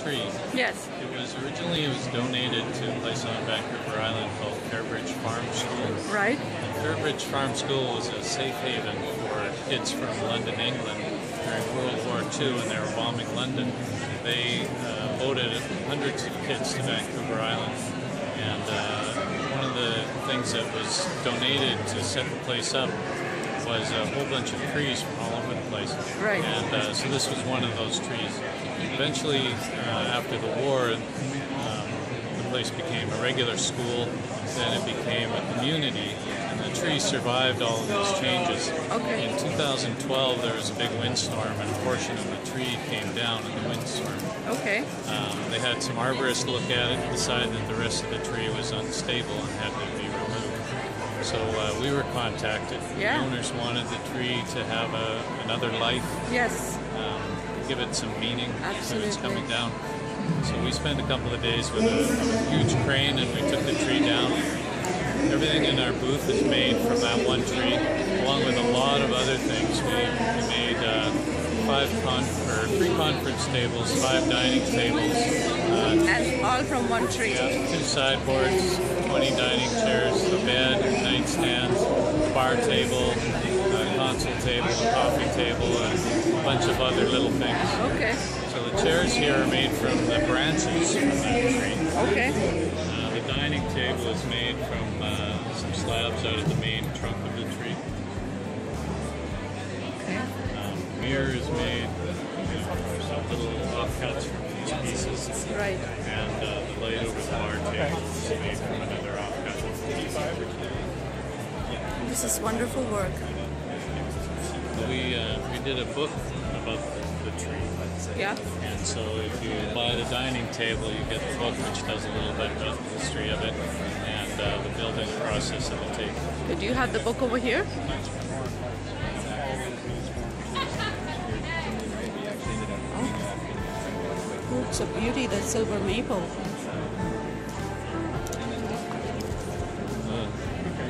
tree. Yes. It was donated to a place on Vancouver Island called Fairbridge Farm School. Right. And Fairbridge Farm School was a safe haven for kids from London, England during World War II when they were bombing London. They boated hundreds of kids to Vancouver Island, and one of the things that was donated to set the place up was a whole bunch of trees from all over the place. Right. And so this was one of those trees. Eventually, after the war, the place became a regular school, then it became a community, and the tree survived all of these changes. Okay. In 2012, there was a big windstorm, and a portion of the tree came down in the windstorm. Okay. They had some arborists look at it and decide that the rest of the tree was unstable and had to be removed. So we were contacted. Yeah. The owners wanted the tree to have another life. Yes. Give it some meaning when it's Absolutely. coming down. So we spent a couple of days with a huge crane, and we took the tree down. Everything in our booth is made from that one tree, along with a lot of other things. We made 3 conference tables, 5 dining tables. And all from one tree. Yeah, 2 sideboards, 20 dining chairs, a bed, nightstands, bar table, a console table, a coffee table, and a bunch of other little things. Okay. So the chairs here are made from the branches from that tree. Okay. The dining table is made from some slabs out of the main trunk of the tree. Okay. The mirror is made from some little offcuts from these pieces. Right. And the light over the bar table is made from another offcut. This is wonderful work. We did a book about the tree. Yeah. And so if you buy the dining table, you get the book, which does a little bit about the history of it and the building process of the table. Do you have the book over here? Oh, it's a beauty, that silver maple.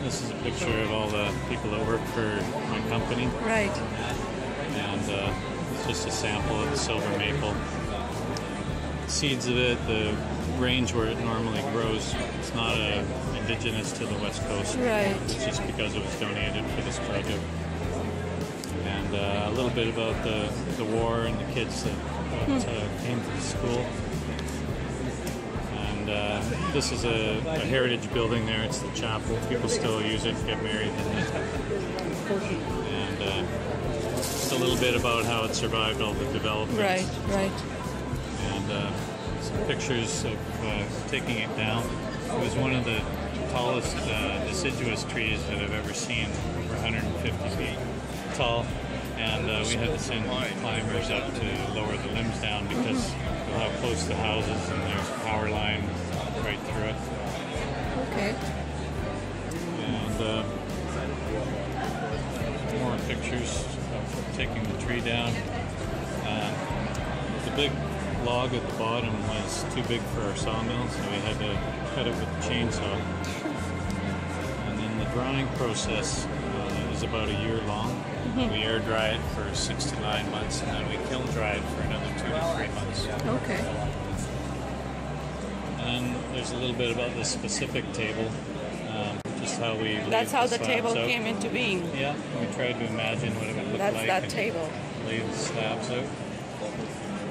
This is a picture of all the people that work for my company. Right. And it's just a sample of the silver maple. Seeds of it, the range where it normally grows, it's not indigenous to the West Coast. Right. It's just because it was donated for this project. And a little bit about the war and the kids that came to the school. And this is a heritage building there. It's the chapel. People still use it to get married in it. And just a little bit about how it survived all the development. Right, right. And some pictures of taking it down. It was one of the tallest deciduous trees that I've ever seen, over 150 feet tall. And we had to send climbers up to lower the limbs down because of how close the houses, and there's a power line right through it. Okay. And more pictures of taking the tree down. The big log at the bottom was too big for our sawmill, so we had to cut it with a chainsaw. And then the drying process is about a year long. We air dry it for 6 to 9 months, and then we kiln dry it for another 2 to 3 months. Okay. And then there's a little bit about this specific table, just how we laid That's how the slabs table out. came into being. Yeah, we tried to imagine what it would look That's like. that and table. Lay the slabs out.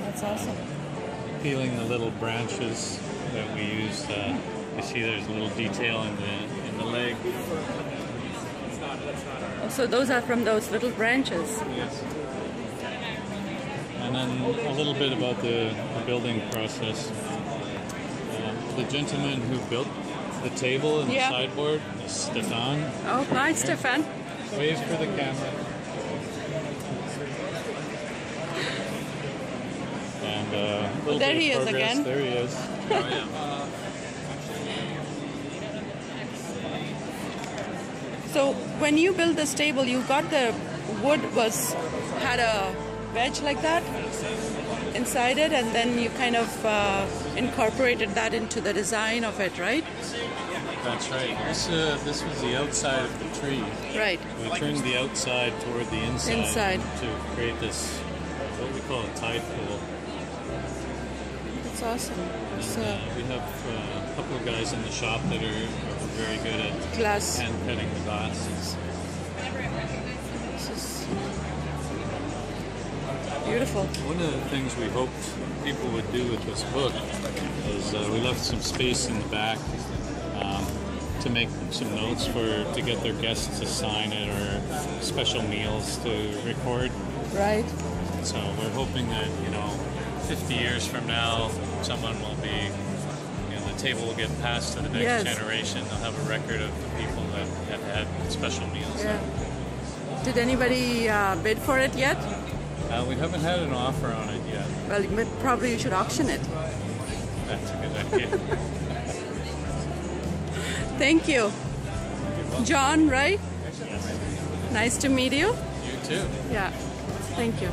That's awesome. Peeling the little branches that we used. You see there's a little detail in the leg. Oh, so those are from those little branches. Yes. And then a little bit about the building process. The gentleman who built the table and the sideboard is Stefan. Oh, hi, Stefan. Wave for the camera. And a little There bit he of is progress. again. There he is. So when you built this table, you got the wood had a wedge like that inside it, and then you kind of incorporated that into the design of it, right? That's right. This was the outside of the tree. Right. We turned the outside toward the inside. To create this, what we call a tide pool. That's awesome. So, We have a couple of guys in the shop that are very good at glass. hand cutting the glass. This is beautiful. One of the things we hoped people would do with this book is we left some space in the back to make some notes to get their guests to sign it, or special meals to record. Right. So we're hoping that 50 years from now, someone will be, the table will get passed to the next generation. They'll have a record of the people that have had special meals. Yeah. Did anybody bid for it yet? We haven't had an offer on it yet. Well, probably you should auction it. That's a good idea. Thank you. John, right? Nice to meet you. You too. Yeah. Thank you.